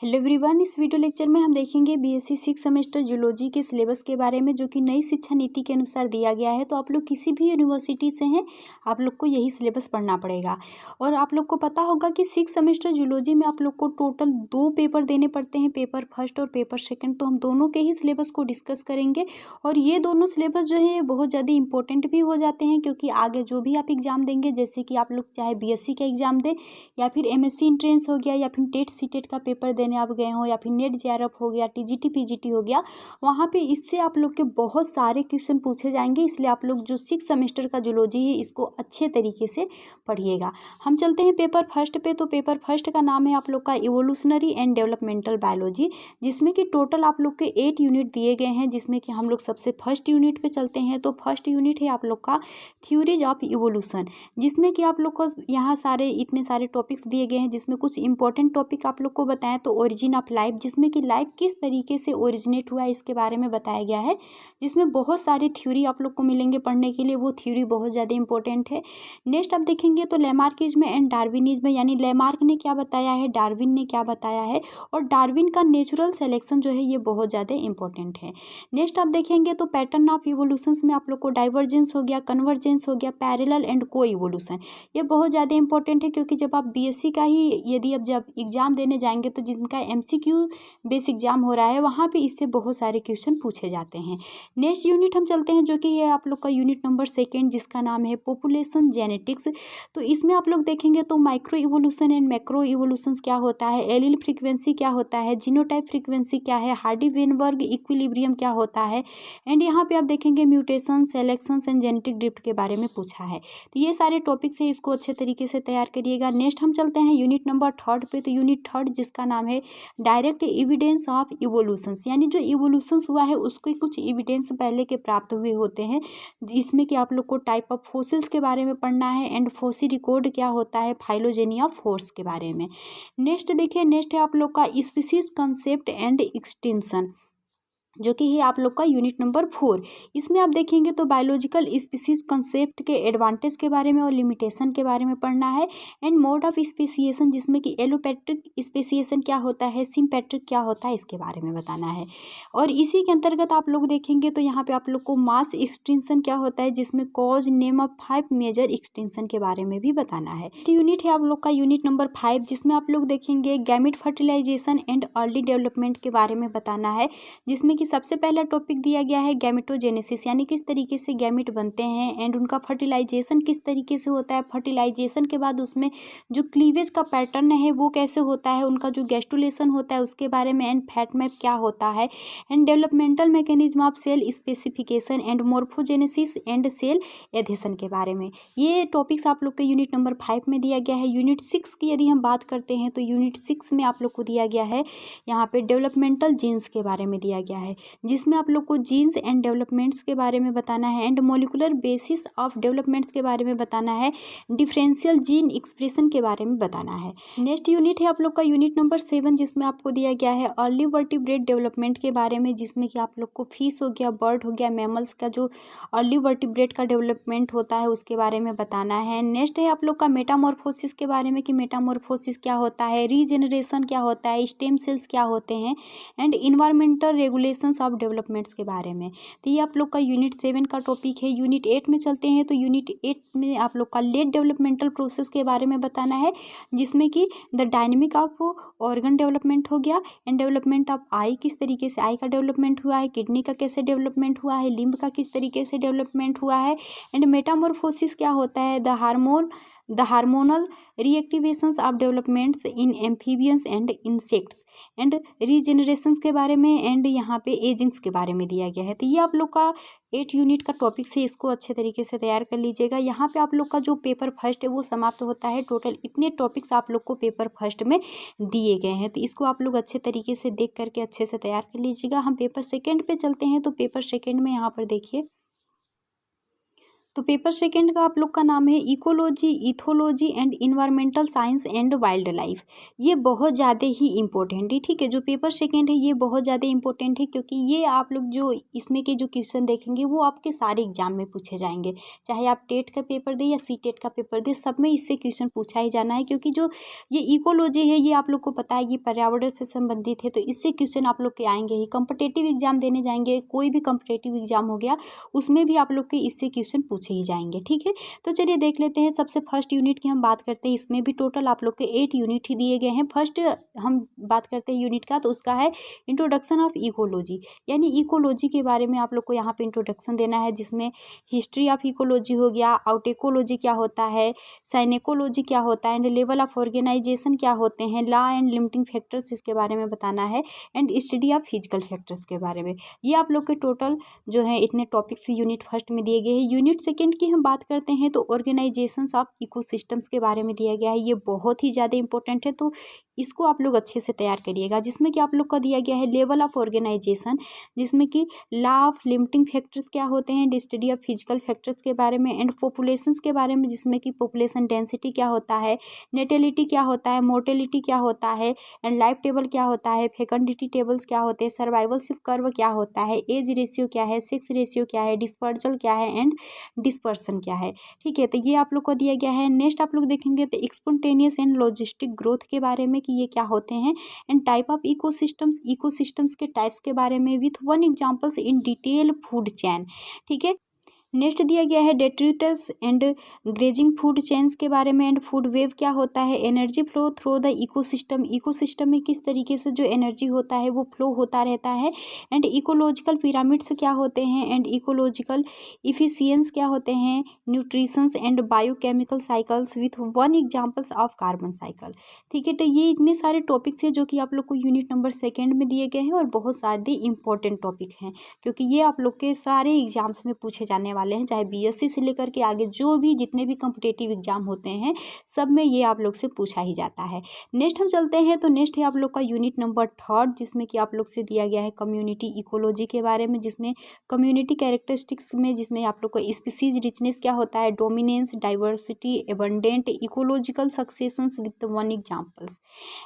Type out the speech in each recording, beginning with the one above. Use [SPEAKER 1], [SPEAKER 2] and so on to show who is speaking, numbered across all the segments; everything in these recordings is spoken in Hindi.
[SPEAKER 1] हेलो एवरीवन, इस वीडियो लेक्चर में हम देखेंगे बीएससी 6 सेमेस्टर जूलॉजी के सिलेबस के बारे में, जो कि नई शिक्षा नीति के अनुसार दिया गया है। तो आप लोग किसी भी यूनिवर्सिटी से हैं, आप लोग को यही सिलेबस पढ़ना पड़ेगा। और आप लोग को पता होगा कि 6 सेमेस्टर जूलॉजी में आप लोग को टोटल 2 पेपर देने पड़ते हैं, पेपर फर्स्ट और पेपर सेकेंड। तो हम दोनों के ही सिलेबस को डिस्कस करेंगे। और ये दोनों सिलेबस जो है बहुत ज़्यादा इंपॉर्टेंट भी हो जाते हैं, क्योंकि आगे जो भी आप एग्ज़ाम देंगे, जैसे कि आप लोग चाहे बीएससी का एग्ज़ाम दें या फिर एमएससी एंट्रेंस हो गया या फिर टेट सीटेट का पेपर देने आप गए हो या फिर नेट जेआरएफ हो गया, टीजीटी पीजीटी हो गया, वहाँ पे इससे आप लोग के बहुत सारे क्वेश्चन पूछे जाएंगे। इसलिए आप लोग जो 6 सेमेस्टर का जूलॉजी है इसको अच्छे तरीके से पढ़िएगा। हम चलते हैं पेपर फर्स्ट पे। तो पेपर फर्स्ट का नाम है आप लोग का इवोल्यूशनरी एंड डेवलपमेंटल बायोलॉजी, जिसमें कि टोटल आप लोग के 8 यूनिट दिए गए हैं। जिसमें कि हम लोग सबसे फर्स्ट यूनिट पे चलते हैं। तो फर्स्ट यूनिट है आप लोग का थ्योरीज ऑफ इवोल्यूशन, जिसमें कि आप लोग को यहाँ सारे इतने सारे टॉपिक्स दिए गए हैं, जिसमें कुछ इंपॉर्टेंट टॉपिक आप लोग को बताएं। तो ओरिजिन ऑफ लाइफ, जिसमें कि लाइफ किस तरीके से ओरिजिनेट हुआ है इसके बारे में बताया गया है, जिसमें बहुत सारी थ्योरी आप लोग को मिलेंगे पढ़ने के लिए। वो थ्योरी बहुत ज़्यादा इंपॉर्टेंट है। नेक्स्ट आप देखेंगे तो लैमार्किज्म एंड डार्विनिज्म, यानी लैमार्क ने क्या बताया है, डार्विन ने क्या बताया है, और डार्विन का नेचुरल सेलेक्शन जो है ये बहुत ज़्यादा इंपॉर्टेंट है। नेक्स्ट आप देखेंगे तो पैटर्न ऑफ इवोल्यूशंस में आप लोग को डाइवर्जेंस हो गया, कन्वर्जेंस हो गया, पैरेलल एंड को इवोल्यूशन, ये बहुत ज़्यादा इंपॉर्टेंट है। क्योंकि जब आप बीएससी का ही यदि अब जब एग्ज़ाम देने जाएंगे तो जिनका एमसीक्यू बेस एग्जाम हो रहा है वहाँ पे इससे बहुत सारे क्वेश्चन पूछे जाते हैं। नेक्स्ट यूनिट हम चलते हैं, जो कि है आप लोग का यूनिट नंबर 2, जिसका नाम है पॉपुलेशन जेनेटिक्स। तो इसमें आप लोग देखेंगे तो micro evolution and macro evolutions क्या होता है, एलील फ्रीक्वेंसी क्या होता है, जीनोटाइप फ्रीक्वेंसी क्या है, हार्डी-वेनबर्ग इक्विलिब्रियम क्या होता है, एंड यहाँ पे आप देखेंगे mutation, selection and genetic drift के बारे में पूछा है। तो ये सारे टॉपिक्स है, इसको अच्छे तरीके से तैयार करिएगा। नेक्स्ट हम चलते हैं यूनिट नंबर 3 पे। तो यूनिट 3 जिसका नाम है डायरेक्ट एविडेंस ऑफ इवोल्यूशंस, यानी जो इवोल्यूशंस हुआ है उसके कुछ एविडेंस पहले के प्राप्त हुए होते हैं। इसमें कि आप लोग को टाइप ऑफ फोसिल्स के बारे में पढ़ना है, एंड फोसिल रिकॉर्ड क्या होता है, फाइलोजेनी ऑफ फोर्स के बारे में। नेक्स्ट देखिए, नेक्स्ट है आप लोग का स्पीसीज कंसेप्ट एंड एक्सटेंशन, जो कि है आप लोग का यूनिट नंबर 4। इसमें आप देखेंगे तो बायोलॉजिकल स्पीसीज कंसेप्ट के एडवांटेज के बारे में और लिमिटेशन के बारे में पढ़ना है, एंड मोड ऑफ स्पेसिएशन, जिसमें कि एलोपैट्रिक स्पेसिएशन क्या होता है, सिम्पैट्रिक क्या होता है, इसके बारे में बताना है। और इसी के अंतर्गत आप लोग देखेंगे तो यहाँ पे आप लोग को मास एक्सटेंशन क्या होता है, जिसमें cause name of 5 major extension के बारे में भी बताना है। यूनिट है आप लोग का यूनिट नंबर 5, जिसमें आप लोग देखेंगे gamete fertilization and early development के बारे में बताना है। जिसमें सबसे पहला टॉपिक दिया गया है गैमेटोजेनेसिस, यानी किस तरीके से गैमेट बनते हैं, एंड उनका फर्टिलाइजेशन किस तरीके से होता है, फर्टिलाइजेशन के बाद उसमें जो क्लीवेज का पैटर्न है वो कैसे होता है, उनका जो गैस्टुलेशन होता है उसके बारे में, एंड फैट मैप क्या होता है, and developmental mechanism of cell specification and morphogenesis and cell adhesion के बारे में। ये टॉपिक्स आप लोग के यूनिट नंबर 5 में दिया गया है। यूनिट 6 की यदि हम बात करते हैं तो यूनिट 6 में आप लोग को दिया गया है यहाँ पे डेवलपमेंटल जीन्स के बारे में दिया गया है, जिसमें आप लोग को जीन्स एंड डेवलपमेंट्स के बारे में बताना है, and molecular basis of developments के बारे में बताना है, डिफरेंशियल जीन एक्सप्रेशन के बारे में बताना है। नेक्स्ट यूनिट है आप लोग का यूनिट नंबर 7, जिसमें आपको दिया गया है अर्ली वर्टिब्रेट डेवलपमेंट के बारे में, जिसमें कि आप लोग को फिश हो गया, बर्ड हो गया, मैमल्स का जो अर्ली वर्टिब्रेट का डेवलपमेंट होता है उसके बारे में बताना है। नेक्स्ट है आप लोग का मेटामॉर्फोसिस के बारे में, कि मेटामॉर्फोसिस क्या होता है, रीजेनरेशन क्या होता है, स्टेम सेल्स क्या होते हैं, and environmental regulation of developments के बारे में। तो ये आप लोग का यूनिट 7 का टॉपिक है। यूनिट 8 में चलते हैं। तो यूनिट 8 में आप लोग का लेट डेवलपमेंटल प्रोसेस के बारे में बताना है, जिसमें कि the dynamic of organ development हो गया, एंड डेवलपमेंट ऑफ आई, किस तरीके से आई का डेवलपमेंट हुआ है, किडनी का कैसे डेवलपमेंट हुआ है, लिम्ब का किस तरीके से डेवलपमेंट हुआ है, एंड मेटामॉर्फोसिस क्या होता है, the hormonal reactivations of developments in amphibians and insects, and regenerations के बारे में, एंड यहाँ पे एजिंग्स के बारे में दिया गया है। तो ये आप लोग का 8 यूनिट का टॉपिक है, इसको अच्छे तरीके से तैयार कर लीजिएगा। यहाँ पे आप लोग का जो पेपर फर्स्ट है वो समाप्त होता है। टोटल इतने टॉपिक्स आप लोग को पेपर फर्स्ट में दिए गए हैं, तो इसको आप लोग अच्छे तरीके से देख करके अच्छे से तैयार कर लीजिएगा। हम पेपर सेकेंड पे चलते हैं। तो पेपर सेकेंड में यहाँ पर देखिए तो पेपर सेकंड का आप लोग का नाम है ecology, ethology and environmental science and wild life. ये बहुत ज़्यादा ही इम्पोर्टेंट है, ठीक है। जो पेपर सेकंड है ये बहुत ज़्यादा इम्पोर्टेंट है, क्योंकि ये आप लोग जो इसमें के जो क्वेश्चन देखेंगे वो आपके सारे एग्जाम में पूछे जाएंगे। चाहे आप टेट का पेपर दें या सी टेट का पेपर दें, सब में इससे क्वेश्चन पूछा ही जाना है। क्योंकि जो ये इकोलॉजी है ये आप लोग को पता है कि पर्यावरण से संबंधित है, तो इससे क्वेश्चन आप लोग के आएंगे ही। कॉम्पिटेटिव एग्जाम देने जाएंगे, कोई भी कॉम्पिटेटिव एग्जाम हो गया, उसमें भी आप लोग के इससे क्वेश्चन पूछे ही जाएंगे, ठीक है। तो चलिए देख लेते हैं। सबसे फर्स्ट यूनिट की हम बात करते हैं। इसमें भी टोटल आप लोग के 8 यूनिट ही दिए गए हैं। फर्स्ट हम बात करते हैं यूनिट का, तो उसका है इंट्रोडक्शन ऑफ इकोलॉजी, यानी इकोलॉजी के बारे में आप लोग को यहाँ पे इंट्रोडक्शन देना है, जिसमें हिस्ट्री ऑफ इकोलॉजी हो गया, आउटेकोलॉजी क्या होता है, साइनेकोलॉजी क्या होता है, एंड लेवल ऑफ ऑर्गेनाइजेशन क्या होते हैं, लॉ एंड लिमिटिंग फैक्टर्स इसके बारे में बताना है, and study of physical factors के बारे में। ये आप लोग के टोटल जो है इतने टॉपिक्स यूनिट फर्स्ट में दिए गए हैं। यूनिट सेकंड की हम बात करते हैं तो ऑर्गेनाइजेशंस ऑफ इकोसिस्टम्स के बारे में दिया गया है। ये बहुत ही ज़्यादा इंपॉर्टेंट है, तो इसको आप लोग अच्छे से तैयार करिएगा। जिसमें कि आप लोग का दिया गया है लेवल ऑफ ऑर्गेनाइजेशन, जिसमें कि लॉ ऑफ लिमिटिंग फैक्टर्स क्या होते हैं, स्टडी ऑफ फिजिकल फैक्टर्स के बारे में, एंड पॉपुलेशंस के बारे में, जिसमें कि पॉपुलेशन डेंसिटी क्या होता है, नेटेलिटी क्या होता है, मोर्टेलिटी क्या होता है, एंड लाइफ टेबल क्या होता है, फेकंडिटी टेबल्स क्या होते हैं, सर्वाइवलशिप कर्व क्या होता है, एज रेशियो क्या है, सेक्स रेशियो क्या है, डिस्पर्जल क्या है, एंड डिस्पर्सन क्या है, ठीक है। तो ये आप लोग को दिया गया है। नेक्स्ट आप लोग देखेंगे तो स्पॉन्टेनियस एंड लॉजिस्टिक ग्रोथ के बारे में कि ये क्या होते हैं, and type of ecosystems, ecosystems के टाइप्स के बारे में with one examples in detail food chain, ठीक है। नेक्स्ट दिया गया है detritus and grazing food chains के बारे में, एंड फूड वेव क्या होता है, energy flow through the ecosystem, ecosystem में किस तरीके से जो एनर्जी होता है वो फ्लो होता रहता है, एंड इकोलॉजिकल पिरामिड्स क्या होते हैं, एंड इकोलॉजिकल इफिशियंस क्या होते हैं, nutritions and biochemical cycles with one examples of carbon cycle, ठीक है। तो ये इतने सारे टॉपिक्स हैं जो कि आप लोग को यूनिट नंबर सेकेंड में दिए गए हैं, और बहुत सारे इंपॉर्टेंट टॉपिक हैं, क्योंकि ये आप लोग के सारे एग्जाम्स में पूछे जाने वाले हैं, चाहे बीएससी से लेकर के आगे जो भी जितने भी कॉम्पिटिटिव एग्जाम होते हैं सब में ये आप लोग से पूछा ही जाता है। नेक्स्ट हम चलते हैं, तो नेक्स्ट है आप लोग का यूनिट नंबर थर्ड, जिसमें कि आप लोग से दिया गया है कम्युनिटी इकोलॉजी के बारे में, जिसमें कम्युनिटी कैरेक्टरिस्टिक्स में, जिसमें आप लोग को स्पीसीज रिचनेस क्या होता है, dominance, diversity, abundant, ecological successions with one examples.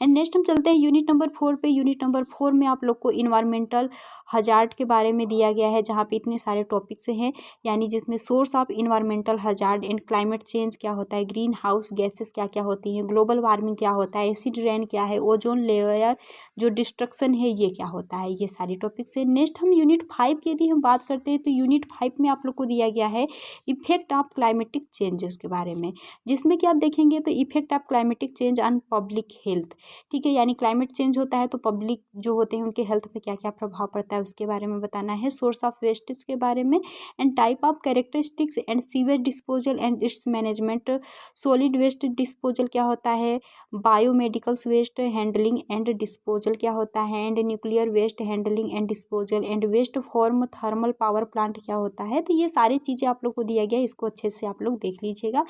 [SPEAKER 1] And next हम चलते हैं यूनिट नंबर 4 पे। यूनिट नंबर 4 में आप लोग को इन्वायरमेंटल हजार्ड के बारे में दिया गया है, जहाँ पे इतने सारे टॉपिक्स हैं, यानी जिसमें source of environmental hazard and climate change क्या होता है, ग्रीन हाउस गैसेस क्या क्या होती हैं, ग्लोबल वार्मिंग क्या होता है, एसिड रेन क्या है, ओजोन लेयर जो डिस्ट्रक्शन है ये क्या होता है, ये सारी टॉपिक्स है। नेक्स्ट हम यूनिट 5 की यदि हम बात करते हैं, तो यूनिट 5 में आप लोग को दिया गया है इफेक्ट ऑफ क्लाइमेटिक चेंजेस के बारे में, जिसमें कि आप देखेंगे तो effect of climatic change on public health, ठीक है। यानी क्लाइमेट चेंज होता है तो पब्लिक जो होते हैं उनके हेल्थ पे क्या क्या प्रभाव पड़ता है उसके बारे में बताना है, सोर्स ऑफ वेस्टेज के बारे में, and type of characteristics and sewage disposal and its management, solid waste disposal क्या होता है, biomedicals waste handling and disposal क्या होता है, and nuclear waste handling and disposal, and waste from thermal power plant क्या होता है। तो ये सारी चीज़ें आप लोग को दिया गया है, इसको अच्छे से आप लोग देख लीजिएगा।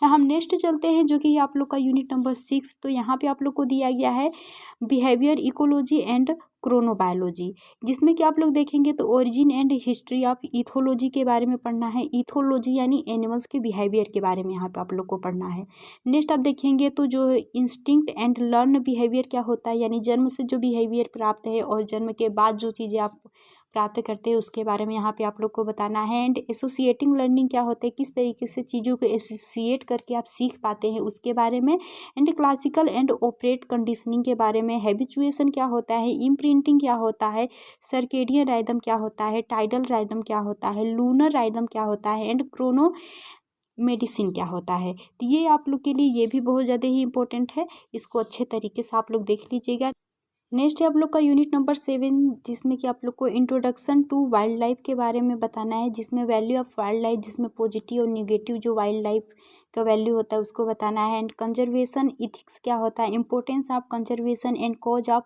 [SPEAKER 1] हम नेक्स्ट चलते हैं, जो कि आप लोग का यूनिट नंबर 6। तो यहाँ पे आप लोग को दिया गया है बिहेवियर इकोलॉजी एंड क्रोनोबायोलॉजी, जिसमें कि आप लोग देखेंगे तो origin and history of ethology के बारे में पढ़ना है। इथोलॉजी यानी एनिमल्स के बिहेवियर के बारे में यहाँ पे आप लोग को पढ़ना है। नेक्स्ट आप देखेंगे तो जो इंस्टिंक्ट एंड लर्न बिहेवियर क्या होता है, यानी जन्म से जो बिहेवियर प्राप्त है और जन्म के बाद जो चीज़ें आप प्राप्त करते हैं उसके बारे में यहाँ पे आप लोग को बताना है। एंड एसोसिएटिंग लर्निंग क्या होता है, किस तरीके से चीज़ों को एसोसिएट करके आप सीख पाते हैं उसके बारे में। And classical and operate conditioning के बारे में, हैबिचुएशन क्या होता है, इम्प्रिंटिंग क्या होता है, सर्केडियन राइदम क्या होता है, टाइडल राइदम क्या होता है, लूनर राइदम क्या होता है, एंड क्रोनो मेडिसिन क्या होता है। तो ये आप लोग के लिए ये भी बहुत ज़्यादा ही इंपॉर्टेंट है, इसको अच्छे तरीके से आप लोग देख लीजिएगा। नेक्स्ट है आप लोग का यूनिट नंबर 7, जिसमें कि आप लोग को इंट्रोडक्शन टू वाइल्ड लाइफ के बारे में बताना है, जिसमें वैल्यू ऑफ वाइल्ड लाइफ, जिसमें पॉजिटिव और नेगेटिव जो वाइल्ड लाइफ का वैल्यू होता है उसको बताना है। एंड कंजर्वेशन इथिक्स क्या होता है, importance of conservation and cause of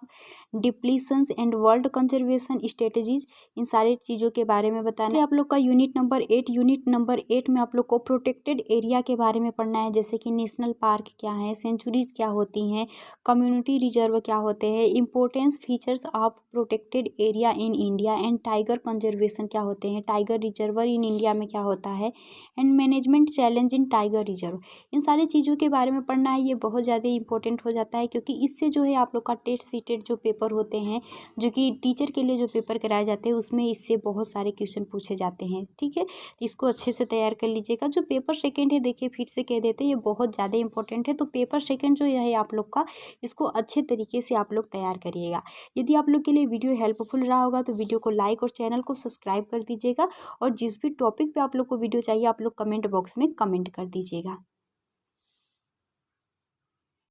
[SPEAKER 1] depletions and world conservation strategies, इन सारी चीज़ों के बारे में बताना है। आप लोग का यूनिट नंबर 8, यूनिट नंबर 8 में आप लोग को प्रोटेक्टेड एरिया के बारे में पढ़ना है, जैसे कि नेशनल पार्क क्या है, सेंचुरीज क्या होती हैं, कम्युनिटी रिजर्व क्या होते हैं, importance features of protected area in India and tiger conservation क्या होते हैं, टाइगर रिजर्वर इन इंडिया में क्या होता है, and management challenge in tiger reserve. इन सारी चीज़ों के बारे में पढ़ना है। ये बहुत ज़्यादा इंपॉर्टेंट हो जाता है क्योंकि इससे जो है आप लोग का टेट सीटेट जो पेपर होते हैं, जो कि टीचर के लिए जो पेपर कराए जाते हैं, उसमें इससे बहुत सारे क्वेश्चन पूछे जाते हैं। ठीक है, इसको अच्छे से तैयार कर लीजिएगा। जो पेपर सेकंड है, देखिए फिर से कह देते हैं, ये बहुत ज़्यादा इंपॉर्टेंट है। तो पेपर सेकंड जो है आप लोग का, इसको अच्छे तरीके से आप लोग तैयार करिएगा। यदि आप लोग के लिए वीडियो हेल्पफुल रहा होगा तो वीडियो को लाइक और चैनल को सब्सक्राइब कर दीजिएगा। और जिस भी टॉपिक पे आप लोग को वीडियो चाहिए, आप लोग कमेंट बॉक्स में कमेंट कर दीजिएगा।